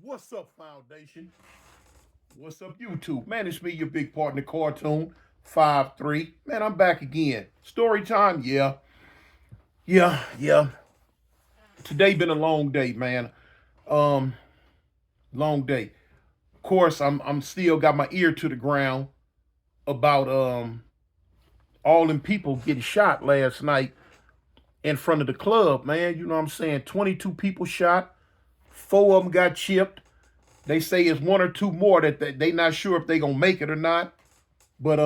What's up, Foundation? What's up, YouTube? Man, it's me, your big partner, Cartoon 5-3. Man, I'm back again. Story time, yeah. Today been a long day, man. Um, long day. Of course, I'm still got my ear to the ground about all them people getting shot last night in front of the club, man. You know what I'm saying? 22 people shot, four of them got chipped. They say it's one or two more that they not sure if they gonna make it or not. But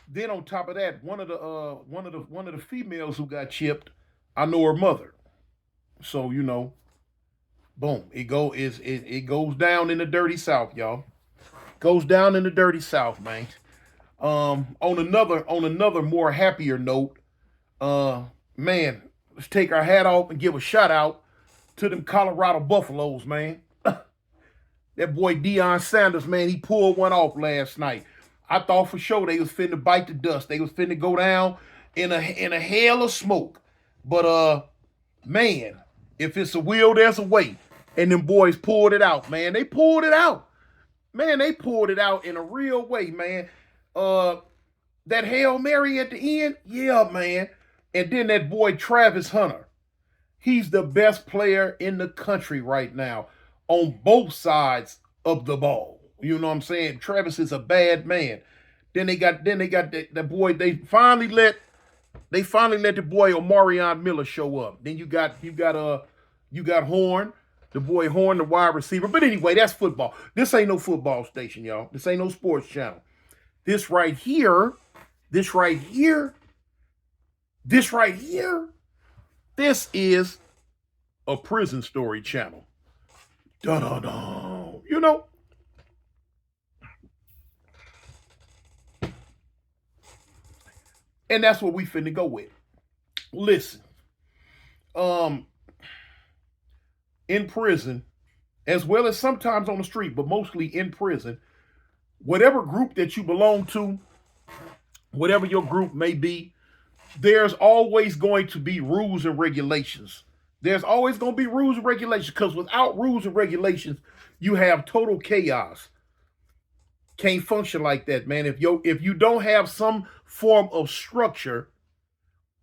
then on top of that, one of the females who got chipped, I know her mother. So boom, it goes down in the dirty south, y'all. Goes down in the dirty south, man. On another more happier note, uh, man, let's take our hat off and give a shout out to them Colorado Buffaloes, man. That boy Deion Sanders, man, he pulled one off last night. I thought for sure they was finna bite the dust. They was finna go down in a hail of smoke. But man, if it's a will, there's a way. And them boys pulled it out, man. They pulled it out. Man, they pulled it out in a real way, man. Uh that Hail Mary at the end, yeah, man. And then that boy Travis Hunter. He's the best player in the country right now on both sides of the ball. You know what I'm saying? Travis is a bad man. Then they got the boy. They finally let the boy Omarion Miller show up. Then you got Horn, the boy Horn, the wide receiver. But anyway, that's football. This ain't no football station, y'all. This ain't no sports channel. This right here, this right here, this right here, this is a prison story channel. Dun dun dun. And that's what we finna go with. Listen, um, in prison, as well as sometimes on the street, but mostly in prison, whatever group that you belong to, whatever your group may be, there's always going to be rules and regulations. There's always going to be rules and regulations because without rules and regulations, you have total chaos. Can't function like that, man. If you don't have some form of structure,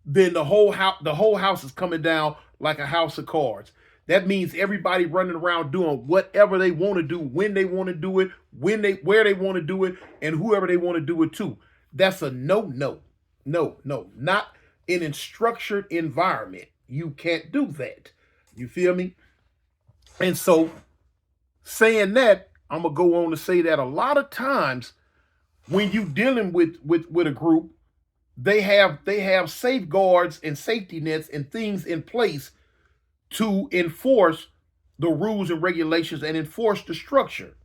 then the whole house is coming down like a house of cards. That means everybody running around doing whatever they want to do, when they want to do it, where they want to do it, and whoever they want to do it to. That's a no, not in a structured environment. You can't do that. You feel me? And so, saying that, I'm gonna go on to say that a lot of times when you dealing with a group, they have safeguards and safety nets and things in place to enforce the rules and regulations and enforce the structure.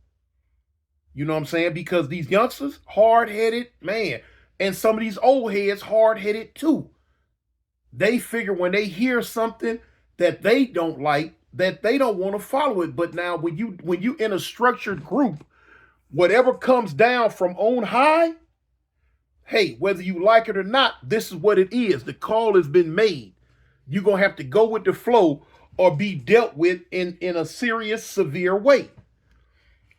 You know what I'm saying? Because these youngsters, hard headed, man, and some of these old heads, hard headed too. They figure when they hear something that they don't like, that they don't want to follow it. But now when you in a structured group, whatever comes down from on high, hey, whether you like it or not, this is what it is. The call has been made. You're gonna have to go with the flow or be dealt with in a serious, severe way.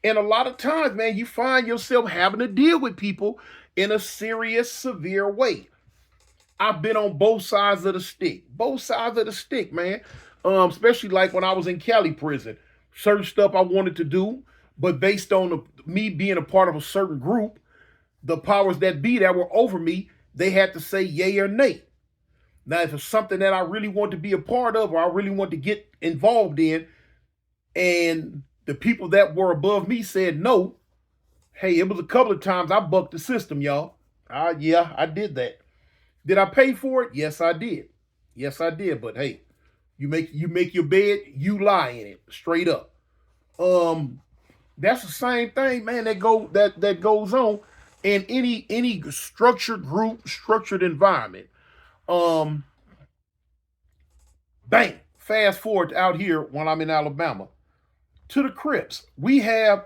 And a lot of times, man, you find yourself having to deal with people in a serious, severe way. I've been on both sides of the stick. Both sides of the stick, man. Especially like when I was in Cali prison. Certain stuff I wanted to do, but based on me being a part of a certain group, the powers that be that were over me, they had to say yay or nay. Now, if it's something that I really want to be a part of or I really want to get involved in, and the people that were above me said no, hey, it was a couple of times I bucked the system, y'all. Yeah, I did that. Did I pay for it? Yes, I did. Yes, I did. But hey, you make your bed, you lie in it, straight up. Um, that's the same thing, man. That goes on in any structured group, structured environment. Um, bang. Fast forward out here when I'm in Alabama to the Crips. We had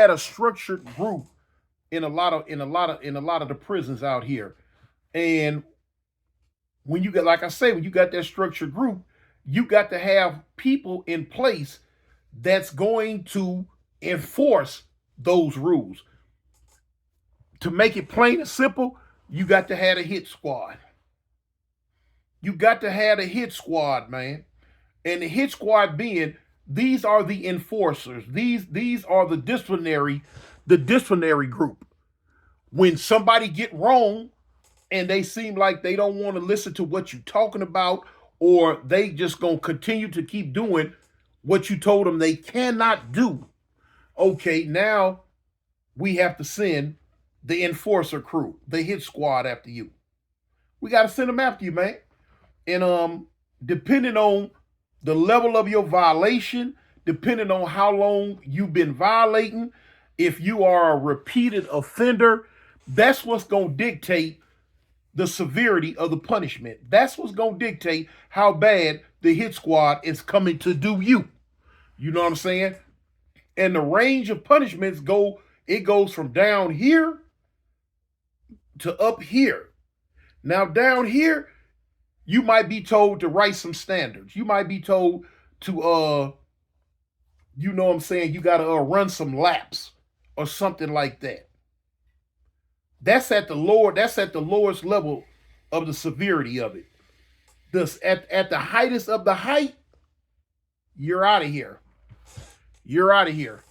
a structured group in a lot of the prisons out here, and when you got, like I say, when you got that structured group, you got to have people in place that's going to enforce those rules. To make it plain and simple, you got to have a hit squad. You got to have a hit squad, man. And the hit squad being, these are the enforcers. These are the disciplinary group. When somebody get wrong and they seem like they don't want to listen to what you're talking about, or they just gonna continue to keep doing what you told them they cannot do. Okay, now we have to send the enforcer crew, the hit squad after you. We got to send them after you, man. And depending on the level of your violation, depending on how long you've been violating, if you are a repeated offender, that's what's going to dictate the severity of the punishment. That's what's going to dictate how bad the hit squad is coming to do you. You know what I'm saying? And the range of punishments goes from down here to up here. Now down here, you might be told to write some standards. You might be told to you know what I'm saying, you got to run some laps or something like that. That's at the lowest level of the severity of it. This at the heightest of the height, you're out of here. You're out of here.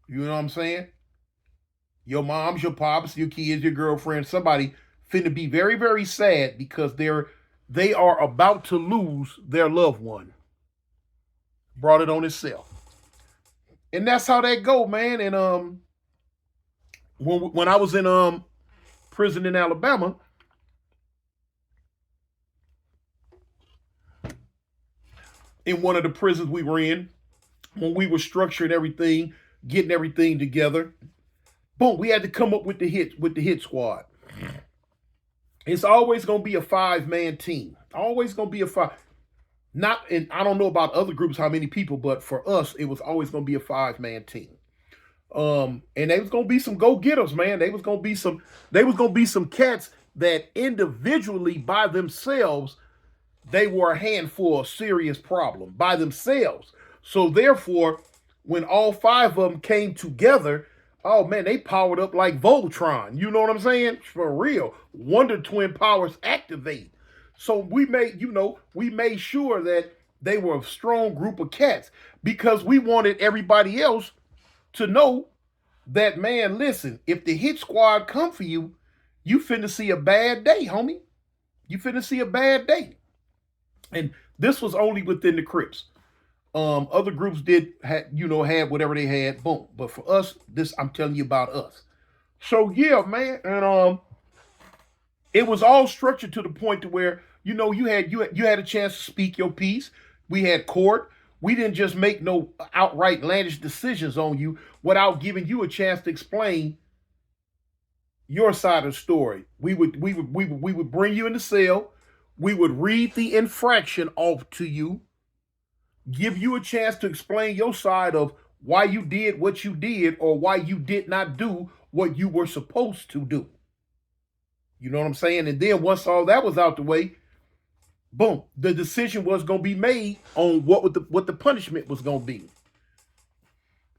You know what I'm saying? Your moms, your pops, your kids, your girlfriend, somebody finna be very, very sad because they are about to lose their loved one. Brought it on itself. And that's how that go, man. And when I was in prison in Alabama, in one of the prisons we were in, when we were structuring everything, getting everything together, boom, we had to come up with the hit squad. It's always gonna be a 5-man team. Always gonna be a 5. Not, and I don't know about other groups how many people, but for us, it was always gonna be a 5-man team. And they was gonna be some go-getters, man. They was gonna be some cats that individually by themselves, they were a handful of serious problem by themselves. So therefore, when all 5 of them came together, oh man, they powered up like Voltron. You know what I'm saying? For real. Wonder Twin powers activate. So we made sure that they were a strong group of cats because we wanted everybody else to know that, man, listen, if the hit squad come for you, you finna see a bad day, homie. You finna see a bad day. And this was only within the Crips. Other groups had whatever they had, boom. But for us, this I'm telling you about us. So yeah, man, and it was all structured to the point to where you had a chance to speak your piece. We had court. We didn't just make no outright landish decisions on you without giving you a chance to explain your side of the story. We would bring you in the cell. We would read the infraction off to you, give you a chance to explain your side of why you did what you did or why you did not do what you were supposed to do. You know what I'm saying? And then once all that was out the way, boom, the decision was going to be made on what the punishment was going to be.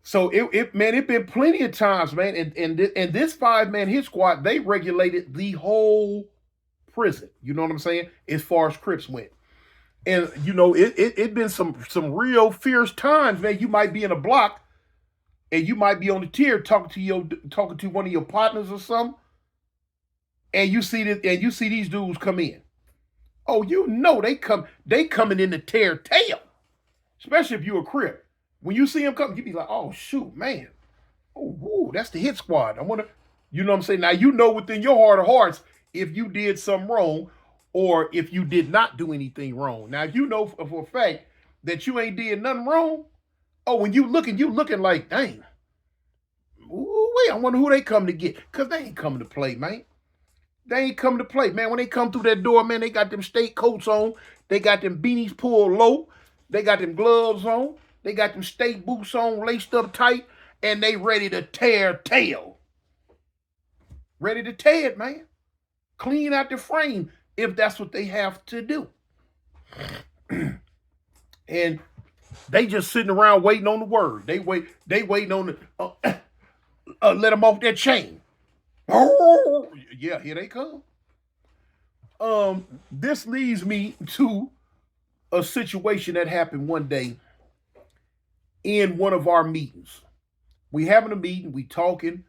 So it been plenty of times, man. And this 5-man hit squad, they regulated the whole prison. You know what I'm saying? As far as Crips went. And it been some real fierce times, man. You might be in a block and you might be on the tier talking to one of your partners or something. And you see these dudes come in. Oh, they coming in to tear tail. Especially if you a Crip. When you see them come, you be like, oh shoot, man. Oh, woo, that's the hit squad. I wonder, you know what I'm saying? Now within your heart of hearts if you did something wrong or if you did not do anything wrong. Now you know for a fact that you ain't did nothing wrong. Oh, when you looking like, dang. Ooh, wait, I wonder who they come to get. Because they ain't coming to play, man. They ain't coming to play, man. When they come through that door, man, they got them state coats on. They got them beanies pulled low. They got them gloves on. They got them state boots on, laced up tight, and they ready to tear tail. Ready to tear it, man. Clean out the frame if that's what they have to do. And they just sitting around waiting on the word. They waiting on the let them off that chain. Oh, yeah, here they come. This leads me to a situation that happened one day in one of our meetings. We having a meeting, we talking,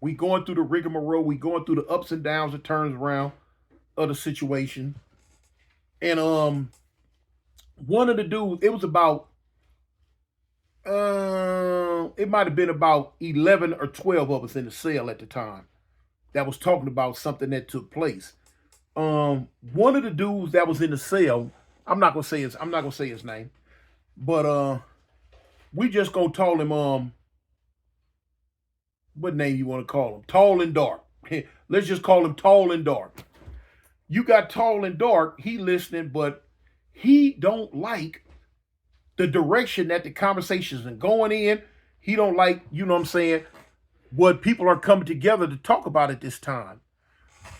we going through the rigmarole, we going through the ups and downs and turns around of the situation. And one of the dudes, it was about it might have been about 11 or 12 of us in the cell at the time that was talking about something that took place. One of the dudes that was in the cell, I'm not gonna say his name, but we just gonna call him what name you want to call him? Tall and Dark. Let's just call him Tall and Dark. You got Tall and Dark, he listening, but he don't like the direction that the conversations are going in. He don't like, you know what I'm saying, what people are coming together to talk about at this time.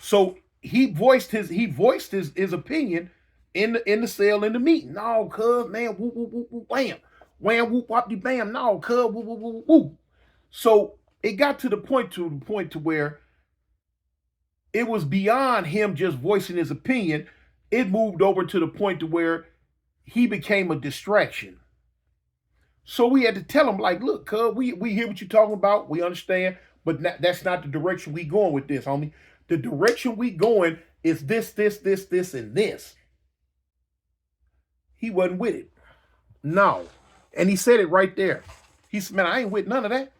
So he voiced his opinion in the cell in the meeting. No, cuz, man, woo woo woo woo wham. Wham whoop whoop de bam. No, cuz, woo woo woo woo. So it got to the point to where it was beyond him just voicing his opinion. It moved over to the point to where he became a distraction. So we had to tell him, like, look, cuz, we hear what you're talking about. We understand, but that's not the direction we going with this, homie. The direction we going is this, and this. He wasn't with it. No. And he said it right there. He said, man, I ain't with none of that.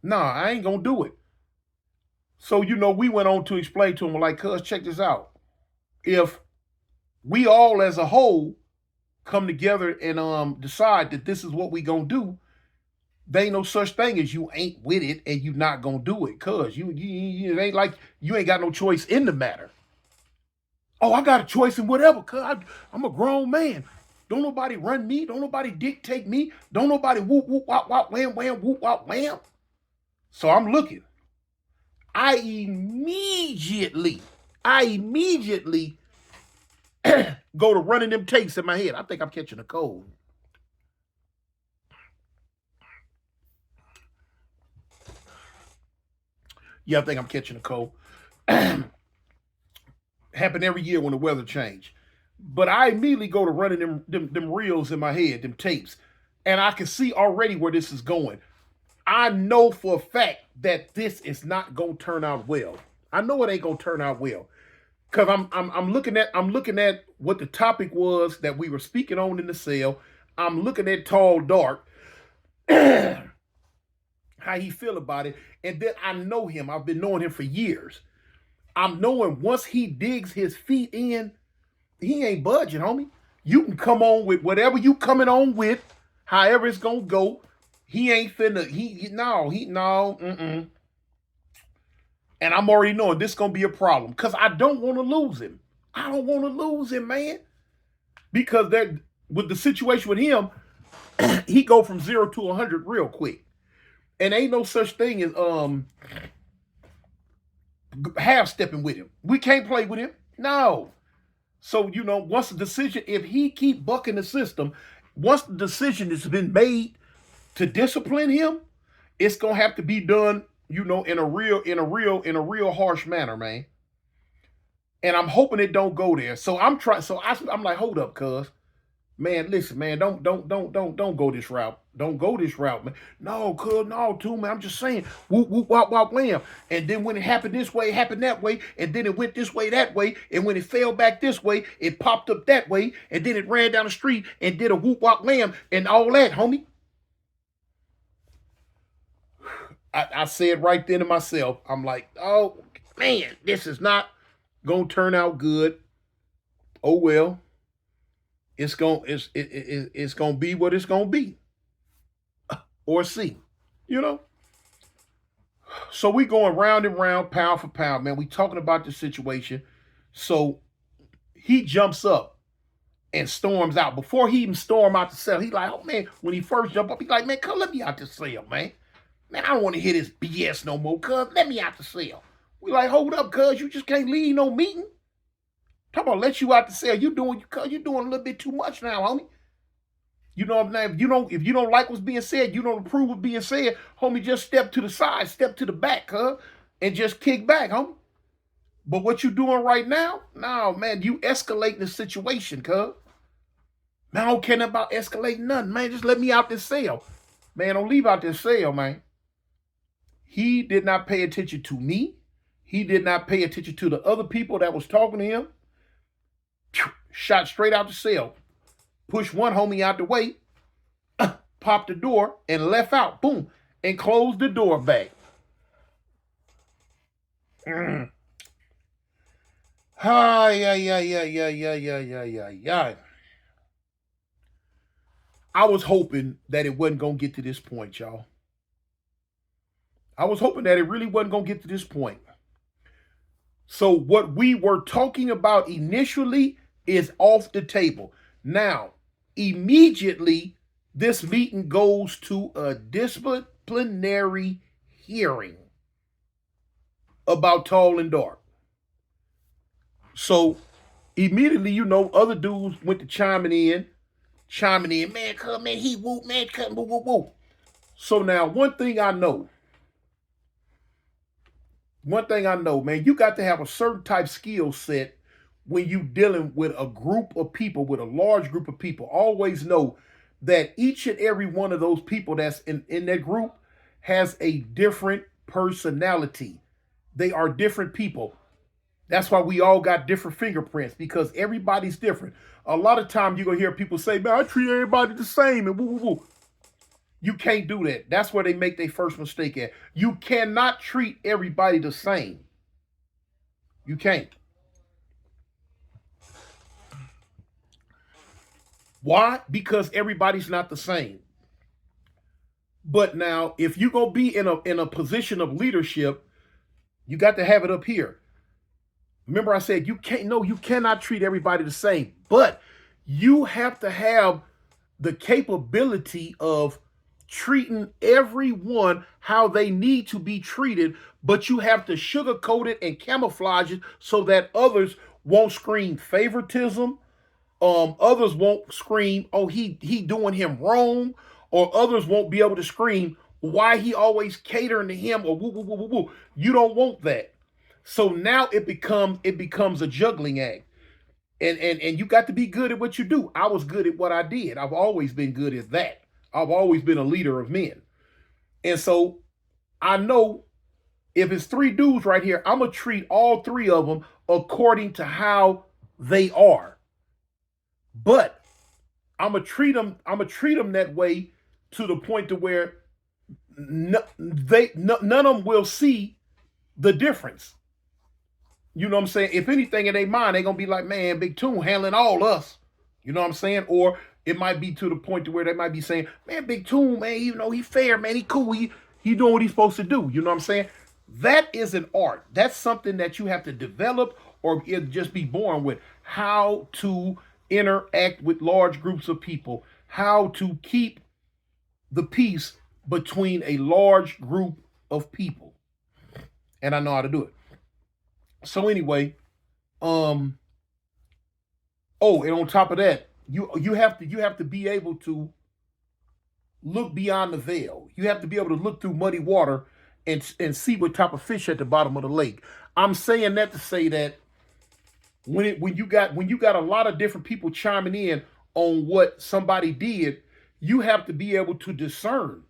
Nah, I ain't gonna do it. So, we went on to explain to him, like, cuz, check this out. If we all as a whole come together and decide that this is what we gonna do, there ain't no such thing as you ain't with it and you not gonna do it, cuz you it ain't like you ain't got no choice in the matter. Oh, I got a choice in whatever, cuz I'm a grown man. Don't nobody run me. Don't nobody dictate me. Don't nobody whoop, whoop, wop, wop, wham, wham, whoop, wop, wham. So I'm looking. I immediately go to running them tapes in my head. I think I'm catching a cold. Yeah, I think I'm catching a cold. Happen every year when the weather change. But I immediately go to running them reels in my head, them tapes. And I can see already where this is going. I know for a fact that this is not gonna turn out well. I know it ain't gonna turn out well. Cause I'm looking at what the topic was that we were speaking on in the cell. I'm looking at Tall Dark, how he feel about it, and then I know him. I've been knowing him for years. I'm knowing once he digs his feet in, he ain't budging, homie. You can come on with whatever you coming on with, however it's gonna go. He ain't finna. No. And I'm already knowing this is going to be a problem because I don't want to lose him. I don't want to lose him, man. Because with the situation with him, he go from 0 to 100 real quick. And ain't no such thing as half-stepping with him. We can't play with him. No. So, once the decision, if he keep bucking the system, once the decision has been made to discipline him, it's going to have to be done in a real harsh manner, man. And I'm hoping it don't go there. So I'm like, hold up, cuz. Man, listen, man, don't go this route. Don't go this route, man. No, cuz, no, too, man. I'm just saying, whoop, whoop, wop, wop, wham. And then when it happened this way, it happened that way. And then it went this way, that way. And when it fell back this way, it popped up that way. And then it ran down the street and did a whoop, wop, wham and all that, homie. I said right then to myself, I'm like, oh, man, this is not going to turn out good. Oh, well, it's going to be what it's going to be. Or see, So we going round and round, pound for pound, man. We talking about the situation. So he jumps up and storms out. Before he even storm out the cell, he like, oh, man, when he first jump up, he like, man, come let me out the cell, man. Man, I don't want to hear this BS no more, cuz. Let me out the cell. We like, hold up, cuz. You just can't leave no meeting. Talk about let you out the cell. You doing a little bit too much now, homie. You know what I'm saying? If you don't like what's being said, you don't approve what's being said, homie, just step to the side, step to the back, and just kick back, homie. But what you doing right now? No, man, you escalating the situation, cuz. Man, I don't care nothing about escalating nothing, man. Just let me out this cell. Man, don't leave out this cell, man. He did not pay attention to me. He did not pay attention to the other people that was talking to him. Shot straight out the cell. Pushed one homie out the way. Popped the door and left out. Boom. And closed the door back. Yeah. I was hoping that it wasn't going to get to this point, y'all. I was hoping that it really wasn't going to get to this point. So what we were talking about initially is off the table. Now, immediately, this meeting goes to a disciplinary hearing about tall and dark. So immediately, other dudes went to chiming in, man, come, man, he whoop, man, come, whoop, whoop, whoop. So now, one thing I know, man, you got to have a certain type skill set when you dealing with a group of people, with a large group of people. Always know that each and every one of those people that's in that group has a different personality. They are different people. That's why we all got different fingerprints, because everybody's different. A lot of times you're going to hear people say, man, I treat everybody the same and woo, woo, woo. You can't do that. That's where they make their first mistake at. You cannot treat everybody the same. You can't. Why? Because everybody's not the same. But now, if you're going to be in a position of leadership, you got to have it up here. Remember I said you cannot treat everybody the same, but you have to have the capability of treating everyone how they need to be treated, but you have to sugarcoat it and camouflage it so that others won't scream favoritism. Others won't scream, oh, he doing him wrong, or others won't be able to scream why he always catering to him, or woo, woo, woo, woo, woo. You don't want that. So now it becomes a juggling act. And you got to be good at what you do. I was good at what I did. I've always been good at that. I've always been a leader of men. And so I know if it's three dudes right here, I'm going to treat all three of them according to how they are. But I'm going to treat them that way to the point to where none of them will see the difference. You know what I'm saying? If anything in their mind, they're going to be like, man, Big Toon handling all us. You know what I'm saying? Or it might be to the point to where they might be saying, man, Big Toon, man, he fair, man, he cool. He doing what he's supposed to do. You know what I'm saying? That is an art. That's something that you have to develop or just be born with. How to interact with large groups of people. How to keep the peace between a large group of people. And I know how to do it. So anyway, and on top of that, you have to be able to look beyond the veil. You have to be able to look through muddy water and see what type of fish at the bottom of the lake. I'm saying that to say that when you got a lot of different people chiming in on what somebody did, you have to be able to discern.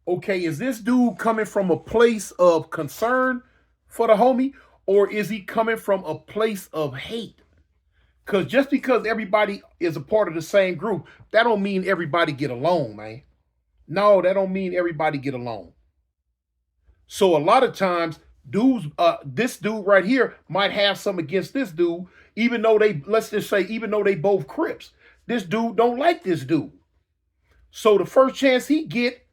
Okay, is this dude coming from a place of concern for the homie, or is he coming from a place of hate? Because just because everybody is a part of the same group, that don't mean everybody get along, man. No, that don't mean everybody get along. So a lot of times, dudes, this dude right here might have some against this dude, even though let's just say, even though they both Crips. This dude don't like this dude. So the first chance he get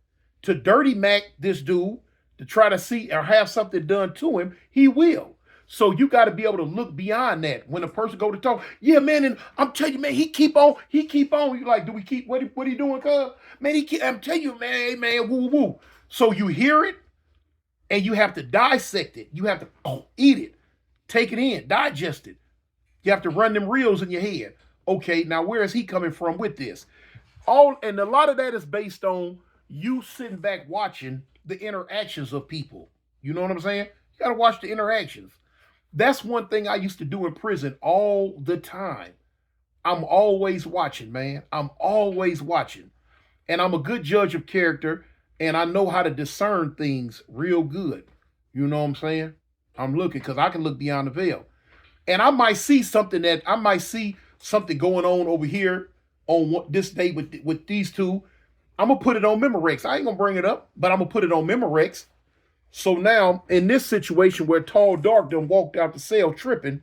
to dirty Mac this dude, to try to see or have something done to him, he will. So you got to be able to look beyond that. When a person go to talk, yeah, man, and I'm telling you, man, he keep on. You like, do we keep, what he doing, cuz? Man, I'm telling you, man, woo, woo. So you hear it, and you have to dissect it. You have to eat it, take it in, digest it, You have to run them reels in your head. Okay, now where is he coming from with this? And a lot of that is based on you sitting back watching the interactions of people. You know what I'm saying? You gotta watch the interactions. That's one thing I used to do in prison all the time. I'm always watching, man. I'm always watching. And I'm a good judge of character, and I know how to discern things real good. You know what I'm saying? I'm looking because I can look beyond the veil. And I might see something going on over here on this day with these two. I'm gonna put it on Memorex. I ain't gonna bring it up, but I'm gonna put it on Memorex. So now in this situation where Tall Dark done walked out the cell tripping,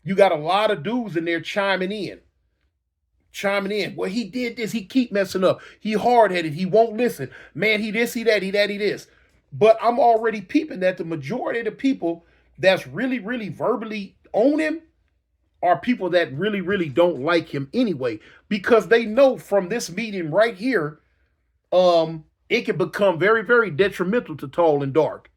you got a lot of dudes in there chiming in. Well, he did this. He keep messing up. He hard-headed. He won't listen. Man, he this, he that, he that, he this. But I'm already peeping that the majority of the people that's really, really verbally on him are people that really, really don't like him anyway. Because they know from this meeting right here, it can become very, very detrimental to Tall and Dark.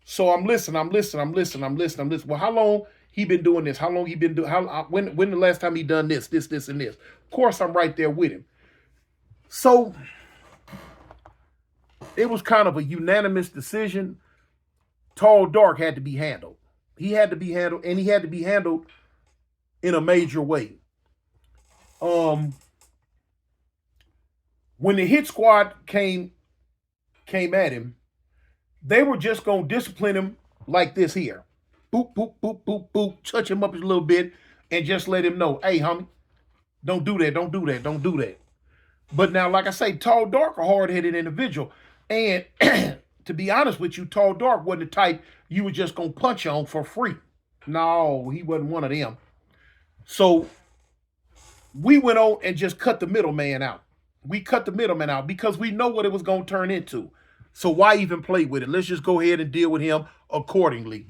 So I'm listening. Well, how long he been doing this? How long he been doing? When the last time he done this, and this? Of course, I'm right there with him. So it was kind of a unanimous decision. Tall Dark had to be handled. He had to be handled, and he had to be handled in a major way. When the hit squad came at him, they were just gonna discipline him like this here. Boop, boop, boop, boop, boop, touch him up a little bit and just let him know, hey, homie, don't do that, don't do that, don't do that. But now, like I say, Tall Dark, a hard-headed individual. And to be honest with you, Tall Dark wasn't the type you were just gonna punch on for free. No, he wasn't one of them. So we went on and just cut the middleman out. We cut the middleman out because we know what it was gonna turn into. So why even play with it? Let's just go ahead and deal with him accordingly.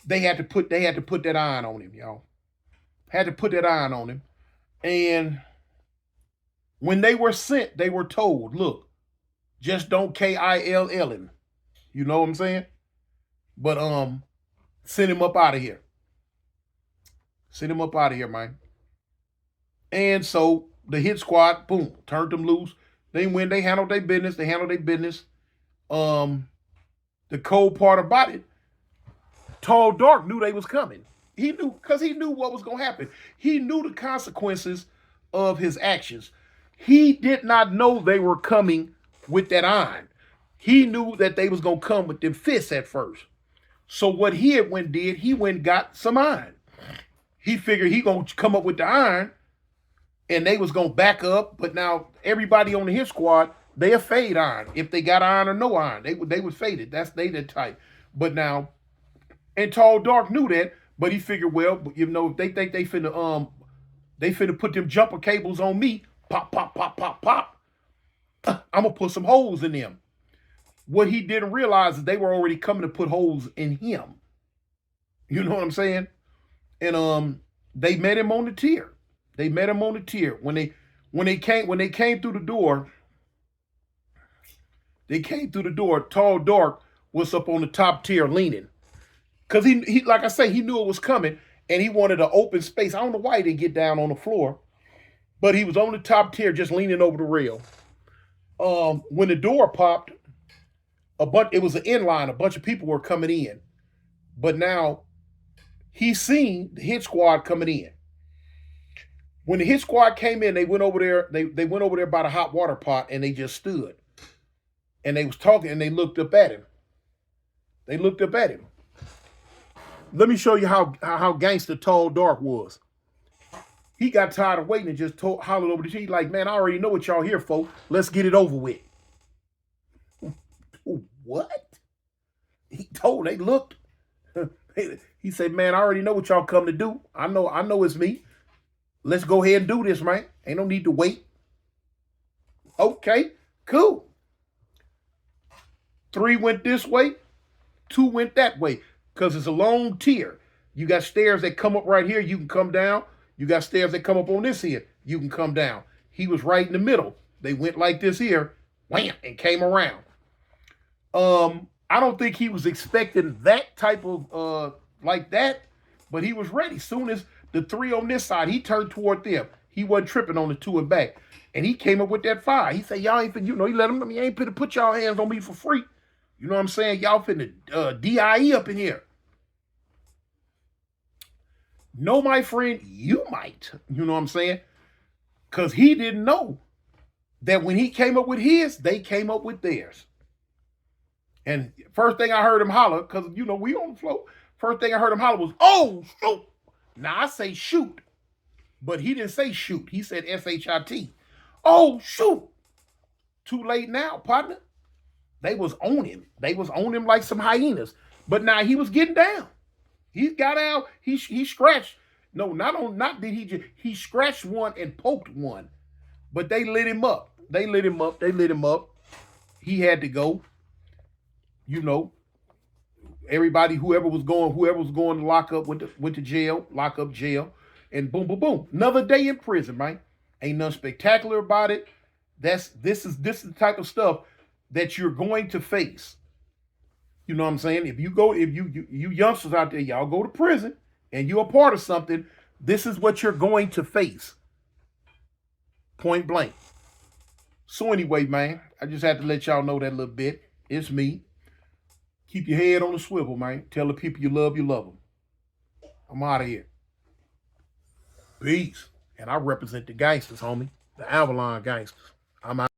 They had to put that iron on him, y'all. Had to put that iron on him. And when they were sent, they were told, look, just don't kill him. You know what I'm saying? But send him up out of here. Send him up out of here, man. And so the hit squad, boom, turned them loose. They went, they handled their business. The cold part about it, Tall Dark knew they was coming. He knew, because he knew what was going to happen. He knew the consequences of his actions. He did not know they were coming with that iron. He knew that they was going to come with them fists at first. So what he went and got some iron. He figured he going to come up with the iron and they was going to back up. But now everybody on the hit squad, they a fade iron. If they got iron or no iron, they would fade it. That's they the type. But now, and Tall Dark knew that, but he figured, well, you know, if they think they finna put them jumper cables on me, pop, pop, pop, pop, pop. I'm gonna put some holes in them. What he didn't realize is they were already coming to put holes in him. You know what I'm saying? And they met him on the tier. When they came through the door. They came through the door. Tall Dark was up on the top tier leaning. Because he like I say, he knew it was coming and he wanted an open space. I don't know why he didn't get down on the floor, but he was on the top tier just leaning over the rail. When the door popped, it was an inline. A bunch of people were coming in. But now he seen the hit squad coming in. When the hit squad came in, they went over there. They went over there by the hot water pot and they just stood. And they was talking and they looked up at him. Let me show you how gangster Tall Dark was. He got tired of waiting and just hollered over the sheet like, man, I already know what y'all here for. Let's get it over with. What? They looked. He said, man, I already know what y'all come to do. I know it's me. Let's go ahead and do this, man. Ain't no need to wait. Okay, cool. 3 went this way, 2 went that way, because it's a long tier. You got stairs that come up right here, you can come down. You got stairs that come up on this here, you can come down. He was right in the middle. They went like this here, wham, and came around. I don't think he was expecting that type of, like that, But he was ready. Soon as the three on this side, he turned toward them. He wasn't tripping on the two and back. And he came up with that fire. He said, y'all ain't finna, he let him, you ain't finna put y'all hands on me for free. You know what I'm saying? Y'all finna DIE up in here. No, my friend, you might. You know what I'm saying? Because he didn't know that when he came up with his, they came up with theirs. And first thing I heard him holler, because, we on the floor. First thing I heard him holler was, oh, shoot. Now, I say shoot. But he didn't say shoot. He said S-H-I-T. Oh, shoot. Too late now, partner. They was on him. They was on him like some hyenas. But now he was getting down. He got out. He scratched. No, not did he just, he scratched one and poked one. But they lit him up. They lit him up. He had to go. Everybody, whoever was going to lock up went to jail, lock up jail, and boom, boom, boom. Another day in prison, man. Ain't nothing spectacular about it. This is the type of stuff that you're going to face. You know what I'm saying? If you youngsters out there, y'all go to prison and you're a part of something, this is what you're going to face. Point blank. So anyway, man, I just had to let y'all know that a little bit. It's me. Keep your head on the swivel, man. Tell the people you love them. I'm out of here. Peace. And I represent the gangsters, homie. The Avalon gangsters. I'm out.